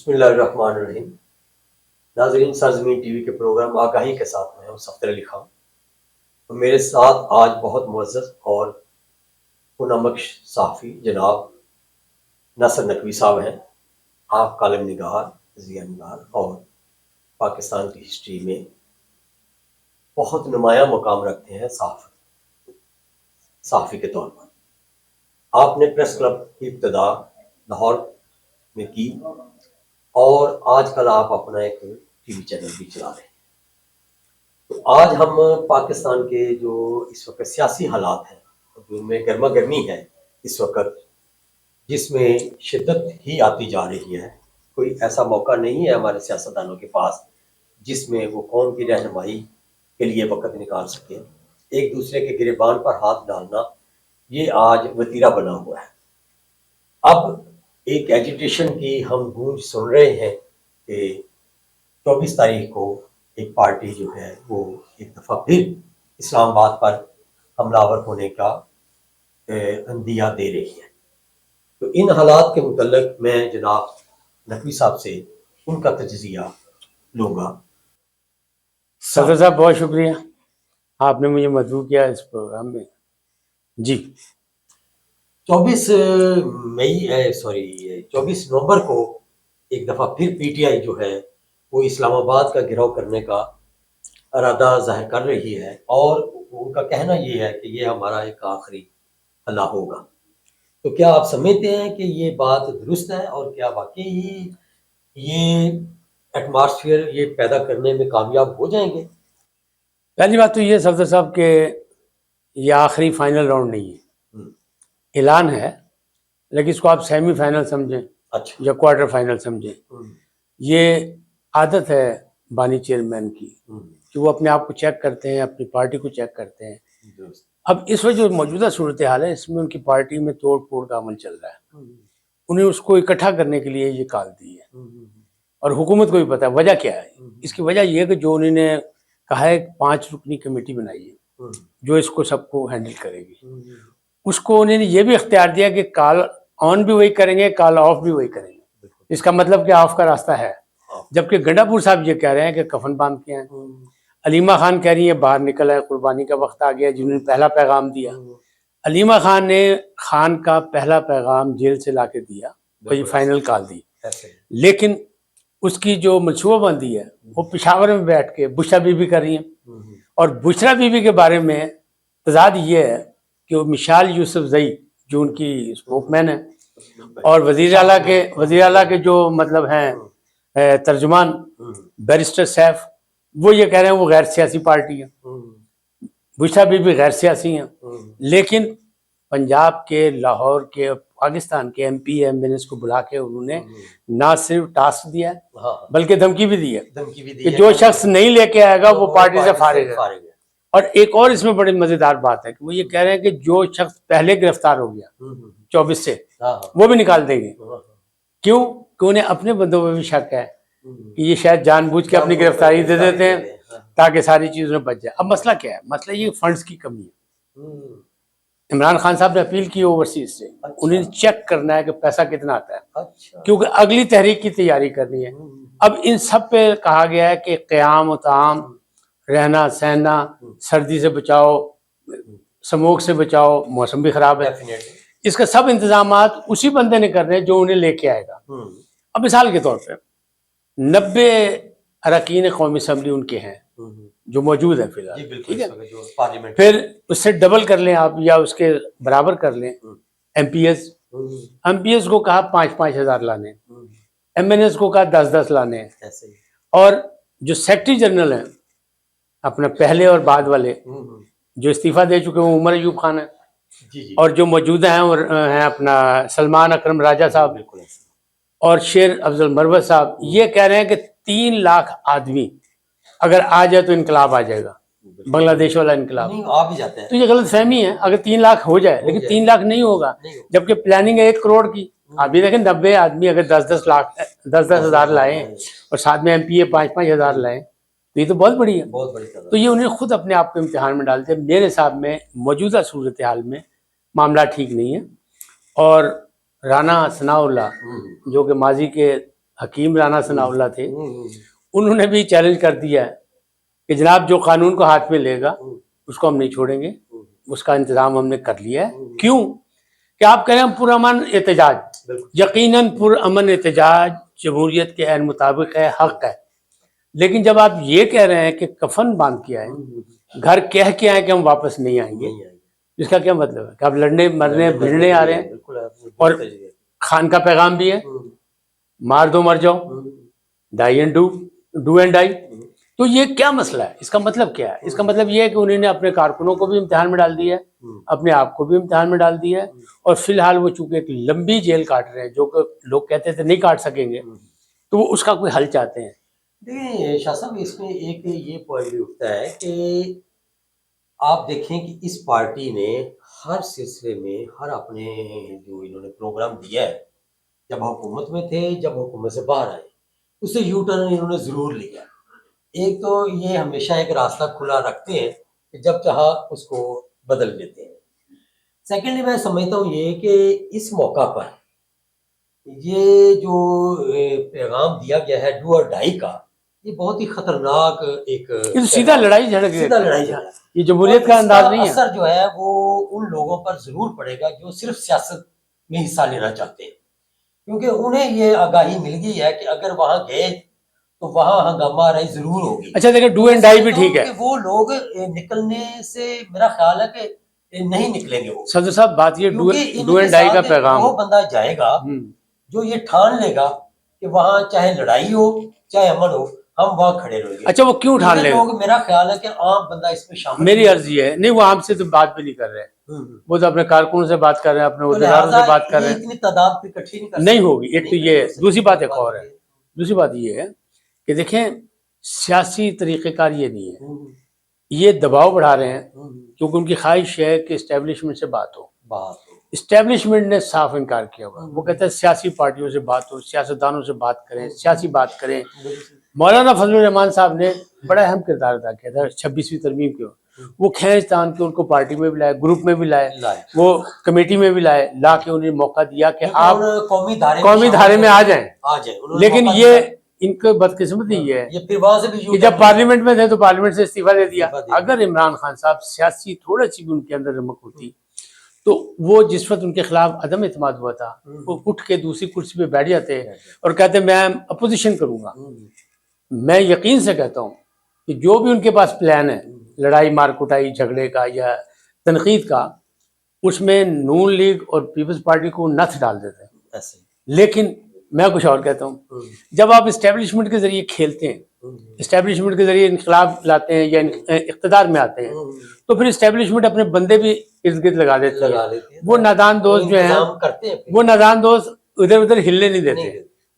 بسم اللہ الرحمن الرحیم۔ ناظرین، سرزمین ٹی وی کے پروگرام آگاہی کے ساتھ میں ہوں سفدر علی خان، اور میرے ساتھ آج بہت معزز اور پرنمبخش صحافی جناب ناصر نقوی صاحب ہیں۔ آپ کالم نگار، ضیاء نگار اور پاکستان کی ہسٹری میں بہت نمایاں مقام رکھتے ہیں صحافی کے طور پر۔ آپ نے پریس کلب کی ابتدا لاہور میں کی اور آج کل آپ اپنا ایک ٹی وی چینل بھی چلا رہے ہیں۔ تو آج ہم پاکستان کے جو اس وقت سیاسی حالات ہیں، جو میں گرما گرمی ہے اس وقت، جس میں شدت ہی آتی جا رہی ہے، کوئی ایسا موقع نہیں ہے ہمارے سیاستدانوں کے پاس جس میں وہ قوم کی رہنمائی کے لیے وقت نکال سکے۔ ایک دوسرے کے گریبان پر ہاتھ ڈالنا یہ آج وتیرہ بنا ہوا ہے۔ اب ایک ایجیٹیشن کی ہم گونج سن رہے ہیں کہ 24 تاریخ کو ایک پارٹی جو ہے وہ ایک دفعہ پھر اسلام آباد پر حملہ آور ہونے کا عندیہ دے رہی ہے۔ تو ان حالات کے متعلق میں جناب نقوی صاحب سے ان کا تجزیہ لوں گا۔ صدر صاحب بہت شکریہ، آپ نے مجھے مدعو کیا اس پروگرام میں۔ جی 24 نومبر کو ایک دفعہ پھر پی ٹی آئی جو ہے وہ اسلام آباد کا گھیراؤ کرنے کا ارادہ ظاہر کر رہی ہے، اور ان کا کہنا یہ ہے کہ یہ ہمارا ایک آخری حملہ ہوگا۔ تو کیا آپ سمجھتے ہیں کہ یہ بات درست ہے، اور کیا واقعی یہ ایٹماسفیئر یہ پیدا کرنے میں کامیاب ہو جائیں گے؟ پہلی بات تو یہ صدر صاحب کہ یہ آخری فائنل راؤنڈ نہیں ہے، اعلان ہے، لیکن اس کو آپ سیمی فائنل سمجھیں یا کوارٹر فائنل سمجھیں۔ یہ عادت ہے بانی چیئرمین کی کہ وہ اپنے آپ کو چیک کرتے ہیں، اپنی پارٹی کو چیک کرتے ہیں۔ اب اس وقت جو موجودہ صورتحال ہے اس میں ان کی پارٹی میں توڑ پھوڑ کا عمل چل رہا ہے، انہیں اس کو اکٹھا کرنے کے لیے یہ کال دی ہے، اور حکومت کو بھی پتہ ہے وجہ کیا ہے۔ اس کی وجہ یہ ہے کہ جو انہوں نے کہا ہے 5 رکنی کمیٹی بنائی ہے جو اس کو سب کو ہینڈل کرے گی، اس کو انہوں نے یہ بھی اختیار دیا کہ کال آن بھی وہی کریں گے، کال آف بھی وہی کریں گے۔ اس کا مطلب کہ آف کا راستہ ہے، جبکہ گنڈا پور صاحب یہ کہہ رہے ہیں کہ کفن باندھ کے ہیں، علیمہ خان کہہ رہی ہے باہر نکل ہے، قربانی کا وقت آ گیا، جنہوں نے پہلا پیغام دیا۔ علیمہ خان نے خان کا پہلا پیغام جیل سے لا کے دیا، وہی فائنل کال دی، لیکن اس کی جو منصوبہ بندی ہے وہ پشاور میں بیٹھ کے بشرا بی بی کر رہی ہیں، اور بشرا بی بی کے بارے میں تضاد یہ ہے کہ وہ مشال یوسف زئی جو ان کی اسپوک مین ہے، اور وزیر اعلیٰ کے جو مطلب ہیں ترجمان بیرسٹر سیف، وہ یہ کہہ رہے ہیں وہ غیر سیاسی پارٹی ہے، بشرا بی بی غیر سیاسی ہیں، لیکن پنجاب کے، لاہور کے، پاکستان کے M P M N S کو بلا کے انہوں نے نہ صرف ٹاسک دیا ہے بلکہ دھمکی بھی دی ہے کہ جو شخص نہیں لے کے آئے گا وہ پارٹی سے فارغ ہے۔ اور ایک اور اس میں بڑی مزیدار بات ہے کہ وہ یہ کہہ رہے ہیں کہ جو شخص پہلے گرفتار ہو گیا 24 سے وہ بھی نکال دیں گے۔ کیوں؟ کہ انہیں اپنے بندوں پہ بھی شک ہے کہ یہ شاید جان بوجھ کے اپنی گرفتاری دے دیتے ہیں تاکہ ساری چیزوں میں بچ جائے۔ اب مسئلہ کیا ہے؟ مسئلہ یہ فنڈز کی کمی ہے۔ عمران خان صاحب نے اپیل کی اوورسیز سے، انہیں چیک کرنا ہے کہ پیسہ کتنا آتا ہے، کیونکہ اگلی تحریک کی تیاری کرنی ہے۔ اب ان سب پہ کہا گیا ہے کہ قیام و طعام، رہنا سہنا، سردی سے بچاؤ، سموک سے بچاؤ، موسم بھی خراب ہے، اس کا سب انتظامات اسی بندے نے کرنے جو انہیں لے کے آئے گا۔ اب مثال کے طور پہ 90 اراکین قومی اسمبلی ان کے ہیں جو موجود ہیں فی الحال، ٹھیک ہے، پھر اس سے ڈبل کر لیں آپ یا اس کے برابر کر لیں ایم پی ایس کو کہا 5-5 ہزار لانے، ایم این ایس کو کہا 10-10 لانے، اور جو سیکرٹری جنرل ہیں اپنا پہلے اور بعد والے جو استعفیٰ دے چکے ہیں عمر ایوب خان ہیں، اور جو موجودہ ہیں اپنا سلمان اکرم راجہ صاحب اور شیر افضل مروت صاحب، یہ کہہ رہے ہیں کہ 3 لاکھ آدمی اگر آ جائے تو انقلاب آ جائے گا، بنگلہ دیش والا انقلاب۔ تو یہ غلط فہمی ہے، اگر 3 لاکھ ہو جائے، لیکن 3 لاکھ نہیں ہوگا، جبکہ پلاننگ ہے 1 کروڑ کی۔ آپ یہ دیکھیں 90 آدمی اگر 10-10 ہزار لائیں اور ساتھ میں ایم پی اے 5-5 ہزار لائیں تو یہ تو بہت بڑی ہے۔ تو یہ انہیں خود اپنے آپ کو امتحان میں ڈالتے ہیں۔ میرے حساب میں موجودہ صورتحال میں معاملہ ٹھیک نہیں ہے، اور رانا ثناء اللہ جو کہ ماضی کے حکیم رانا ثناء اللہ تھے، انہوں نے بھی چیلنج کر دیا ہے کہ جناب جو قانون کو ہاتھ میں لے گا اس کو ہم نہیں چھوڑیں گے، اس کا انتظام ہم نے کر لیا ہے۔ کیوں کہ آپ کہہ رہے ہیں پرامن احتجاج، یقیناً پرامن احتجاج جمہوریت کے عین مطابق ہے، حق ہے، لیکن جب آپ یہ کہہ رہے ہیں کہ کفن باندھ کے آئیں، گھر کہہ کے آئیں کہ ہم واپس نہیں آئیں گے، اس کا کیا مطلب ہے کہ آپ لڑنے مرنے بھیڑنے آ رہے ہیں؟ اور خان کا پیغام بھی ہے مار دو مر جاؤ، die and do and die. تو یہ کیا مسئلہ ہے؟ اس کا مطلب کیا ہے؟ اس کا مطلب یہ ہے کہ انہوں نے اپنے کارکنوں کو بھی امتحان میں ڈال دیا ہے، اپنے آپ کو بھی امتحان میں ڈال دیا ہے، اور فی الحال وہ چونکہ ایک لمبی جیل کاٹ رہے ہیں جو کہ لوگ کہتے تھے نہیں کاٹ سکیں گے، تو وہ اس کا کوئی حل چاہتے ہیں۔ دیکھیں شاہ صاحب، اس میں ایک یہ پوائنٹ بھی اٹھتا ہے کہ آپ دیکھیں کہ اس پارٹی نے ہر سلسلے میں ہر اپنے جو انہوں نے پروگرام دیا ہے، جب حکومت میں تھے، جب حکومت سے باہر آئے، اسے یو ٹرن انہوں نے ضرور لیا۔ ایک تو یہ ہمیشہ ایک راستہ کھلا رکھتے ہیں کہ جب چاہا اس کو بدل دیتے ہیں۔ سیکنڈلی میں سمجھتا ہوں یہ کہ اس موقع پر یہ جو پیغام دیا گیا ہے ڈو اور ڈائی کا، یہ بہت ہی خطرناک ایک یہ سیدھا لڑائی جھڑک ہے، سیدھا لڑائی جھگڑا ہے۔ یہ جمہوریت کا انداز نہیں ہے۔ اثر جو ہے وہ ان لوگوں پر ضرور پڑے گا جو صرف سیاست میں حصہ لینا چاہتے ہیں، کیونکہ انہیں یہ آگاہی مل گئی ہے کہ اگر وہاں گئے تو وہاں ہنگامہ آرائی ضرور ہوگی۔ اچھا دیکھیں، ڈو اینڈ ڈائی بھی ٹھیک ہے، وہ لوگ نکلنے سے میرا خیال ہے کہ نہیں نکلیں گے وہ، صدر صاحب بات یہ ڈو کیونکہ اینڈ ڈائی کا پیغام وہ بندہ جائے گا جو یہ ٹھان لے گا کہ وہاں چاہے لڑائی ہو چاہے امن ہو، ہم وہاں کھڑے رہیں گے۔ اچھا وہ کیوں ٹھان لے گا؟ لوگ، میرا خیال ہے کہ عام بندہ اس میں شامل، میری عرض یہ ہے، نہیں وہ عام سے تو بات بھی نہیں کر رہے، وہ تو اپنے کارکنوں سے بات کر رہے ہیں، اپنے عہدیداروں سے بات کر رہے ہیں، اتنی تعداد پہ اکٹھی نہیں کر نہیں ہوگی۔ ایک تو یہ ہے، دوسری بات ایک اور ہے، دوسری بات یہ ہے کہ دیکھیں سیاسی طریقہ کار یہ نہیں ہے، یہ دباؤ بڑھا رہے ہیں کیونکہ ان کی خواہش ہے کہ اسٹیبلشمنٹ سے بات ہو۔ اسٹیبلشمنٹ نے صاف انکار کیا ہوا، وہ کہتے ہیں سیاسی پارٹیوں سے بات ہو، سیاستدانوں سے بات کریں، سیاسی بات کریں۔ مولانا فضل الرحمان صاحب نے بڑا اہم کردار ادا کیا تھا 26ویں ترمیم کے، وہ کھینچ تان کے ان کو پارٹی میں بھی لائے، گروپ میں بھی لائے، وہ کمیٹی میں بھی لائے، لا کے انہیں موقع دیا کہ آپ قومی دھارے میں آ جائیں۔ لیکن یہ ان کو بدقسمتی یہ ہے کہ جب پارلیمنٹ میں تھے تو پارلیمنٹ سے استعفیٰ دے دیا۔ اگر عمران خان صاحب سیاسی تھوڑا سی بھی ان کے اندر رمق ہوتی تو وہ جس وقت ان کے خلاف عدم اعتماد ہوا تھا، وہ اٹھ کے دوسری کرسی پہ بیٹھ جاتے اور کہتے میں اپوزیشن کروں گا۔ میں یقین سے کہتا ہوں کہ جو بھی ان کے پاس پلان ہے لڑائی مار کٹائی جھگڑے کا یا تنقید کا، اس میں نون لیگ اور پیپلز پارٹی کو نتھ ڈال دیتے ہیں۔ لیکن میں کچھ اور کہتا ہوں، جب آپ اسٹیبلشمنٹ کے ذریعے کھیلتے ہیں، اسٹیبلشمنٹ کے ذریعے انقلاب لاتے ہیں یا اقتدار میں آتے ہیں، تو پھر اسٹیبلشمنٹ اپنے بندے بھی ارد گرد لگا دیتے ہیں۔ وہ نادان دوست جو ہیں، وہ نادان دوست ادھر ادھر ہلنے نہیں دیتے۔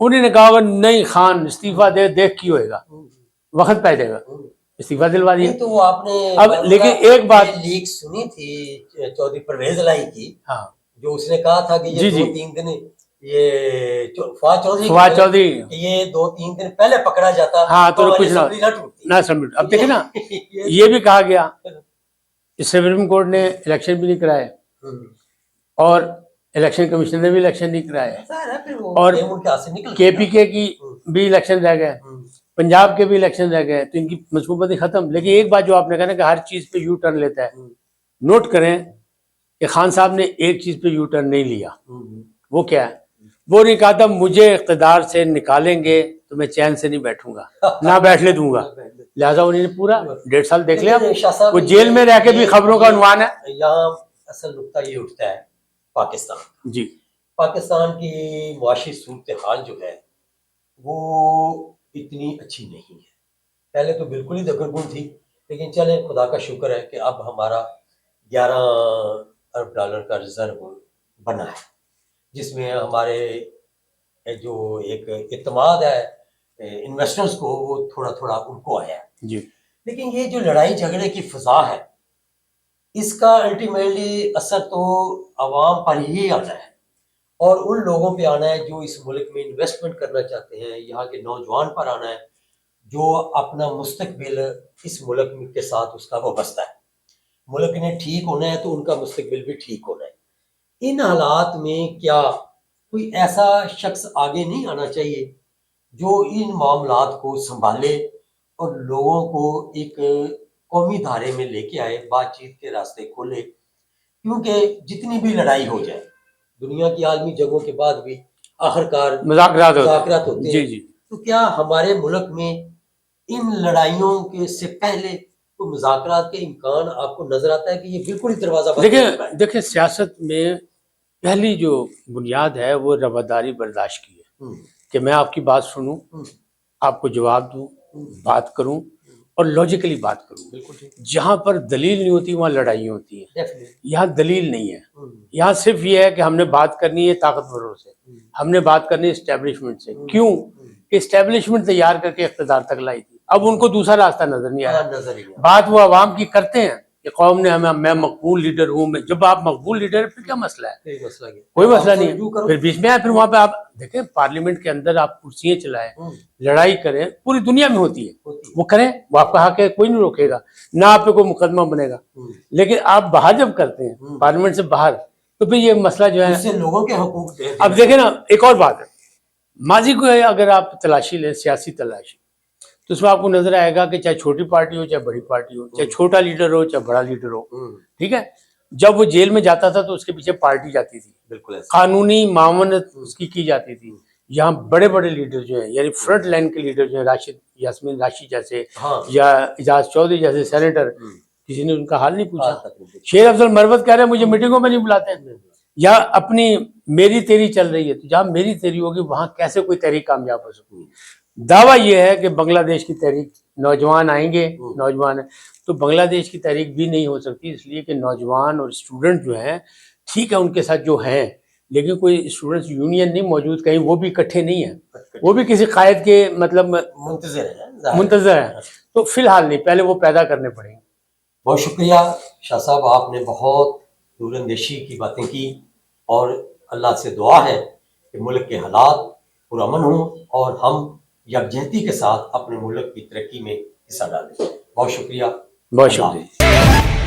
انہوں نے کہا ہوگا نہیں خان استعفیٰ دے، دیکھ کی ہوئے گا، وقت پہ جائے گا، استعفیٰ دلوا دیا۔ تو وہ آپ نے اب لیکن ایک بات لیک سنی تھی چودھری پرویز الہی کی، ہاں جو اس نے کہا تھا کہ یہ 2-3 دن یہ فواد چودھری یہ 2-3 دن پہلے پکڑا جاتا ہاں تو کچھ نہ سمجھ۔ اب دیکھیں نا، یہ بھی کہا گیا سپریم کورٹ نے الیکشن بھی نہیں کرائے اور الیکشن کمیشن نے بھی الیکشن نہیں کرائے، اور کے پی کے کی بھی الیکشن رہ گئے، پنجاب کے بھی الیکشن رہ گئے، تو ان کی منصوبہ ختم۔ لیکن ایک بات جو آپ نے کہا نا کہ ہر چیز پہ یو ٹرن لیتا ہے، نوٹ کریں کہ خان صاحب نے ایک چیز پہ یو ٹرن نہیں لیا۔ وہ کیا ہے؟ وہ نہیں کہا تھا مجھے اقتدار سے نکالیں گے تو میں چین سے نہیں بیٹھوں گا، نہ بیٹھنے دوں گا، لہٰذا انہوں نے پورا 1.5 سال دیکھ لیا، وہ جیل میں رہ کے بھی خبروں کا عنوان ہے۔ یہاں اصل نقطہ یہ اٹھتا ہے پاکستان، جی پاکستان کی معاشی صورتحال جو ہے وہ اتنی اچھی نہیں ہے۔ پہلے تو بالکل ہی دگرگن تھی، لیکن چلیں خدا کا شکر ہے کہ اب ہمارا 11 ارب ڈالر کا ریزرو بنا ہے، جس میں ہمارے جو ایک اعتماد ہے انویسٹرز کو وہ تھوڑا تھوڑا ان کو آیا ہے جی۔ لیکن یہ جو لڑائی جھگڑے کی فضا ہے، اس کا الٹیمیٹلی اثر تو عوام پر ہی آنا ہے، اور ان لوگوں پہ آنا ہے جو اس ملک میں انویسٹمنٹ کرنا چاہتے ہیں، یہاں کے نوجوان پر آنا ہے جو اپنا مستقبل اس ملک کے ساتھ اس کا وابستہ ہے۔ ملک نے ٹھیک ہونا ہے تو ان کا مستقبل بھی ٹھیک ہونا ہے۔ ان حالات میں کیا کوئی ایسا شخص آگے نہیں آنا چاہیے جو ان معاملات کو سنبھالے اور لوگوں کو ایک قومی دھارے میں لے کے آئے، بات چیت کے راستے کھولے، کیونکہ جتنی بھی لڑائی ہو جائے دنیا کی عالمی جنگوں کے بعد بھی آخرکار مذاکرات ہوتے ہیں، جی جی. تو کیا ہمارے ملک میں ان لڑائیوں کے سے پہلے کوئی مذاکرات کے امکان آپ کو نظر آتا ہے کہ یہ بالکل ہی دروازہ بند ہو چکا ہے؟ دیکھیں سیاست میں پہلی جو بنیاد ہے وہ رواداری برداشت کی ہے، کہ میں آپ کی بات سنوں، آپ کو جواب دوں، بات کروں اور لاجیکلی بات کروں. بالکل جہاں پر دلیل نہیں ہوتی وہاں لڑائی ہوتی ہے. یہاں دلیل نہیں ہے، یہاں صرف یہ ہے کہ ہم نے بات کرنی ہے طاقتوروں سے، ہم نے بات کرنی ہے اسٹیبلشمنٹ سے. کیوں کہ اسٹیبلشمنٹ تیار کر کے اقتدار تک لائی تھی، اب ان کو دوسرا راستہ نظر نہیں آ رہا. بات وہ عوام کی کرتے ہیں کہ قوم نے ہمیں، میں مقبول لیڈر ہوں. جب آپ مقبول لیڈر پھر کیا مسئلہ ہے؟ کوئی مسئلہ نہیں ہے. پھر بیچ میں آئے، پھر وہاں پہ آپ دیکھیں پارلیمنٹ کے اندر آپ کرسیاں چلائیں، لڑائی کریں، پوری دنیا میں ہوتی ہے، وہ کریں، وہ آپ کا حق ہے، کوئی نہیں روکے گا، نہ آپ پہ کوئی مقدمہ بنے گا. لیکن آپ باہر جب کرتے ہیں پارلیمنٹ سے باہر، تو پھر یہ مسئلہ جو ہے لوگوں کے حقوق. اب دیکھیں نا ایک اور بات ہے، ماضی کو اگر آپ تلاشی لیں، سیاسی تلاشی، تو اس میں آپ کو نظر آئے گا کہ چاہے چھوٹی پارٹی ہو چاہے بڑی پارٹی ہو، چاہے چھوٹا لیڈر ہو چاہے بڑا لیڈر ہو، ٹھیک ہے، جب وہ جیل میں جاتا تھا تو اس کے پیچھے پارٹی جاتی تھی، بالکل قانونی معاونت اس کی جاتی تھی. یہاں بڑے بڑے لیڈر جو ہیں، یعنی فرنٹ لائن کے لیڈر جو ہیں، یاسمین راشد جیسے یا اعجاز چودھری جیسے سینیٹر، کسی نے ان کا حال نہیں پوچھا. شیر افضل مروت کہہ رہے ہیں مجھے میٹنگوں میں نہیں بلاتے ہیں. یا اپنی میری تیری چل رہی ہے، تو جہاں میری تیری ہوگی وہاں کیسے کوئی تحریک کامیاب ہو سکتی ہے؟ دعویٰ یہ ہے کہ بنگلہ دیش کی تحریک، نوجوان آئیں گے، نوجوان ہیں، تو بنگلہ دیش کی تحریک بھی نہیں ہو سکتی، اس لیے کہ نوجوان اور اسٹوڈنٹ جو ہیں، ٹھیک ہے ان کے ساتھ جو ہیں، لیکن کوئی اسٹوڈنٹس یونین نہیں موجود کہیں، وہ بھی اکٹھے نہیں ہیں، وہ بھی کسی قائد کے مطلب منتظر ہیں. تو فی الحال نہیں، پہلے وہ پیدا کرنے پڑیں گے. بہت شکریہ شاہ صاحب، آپ نے بہت دور اندیشی کی باتیں کی، اور اللہ سے دعا ہے کہ ملک کے حالات پرامن ہوں اور ہم یکجہتی کے ساتھ اپنے ملک کی ترقی میں حصہ ڈالیں. بہت شکریہ. بہت شکریہ.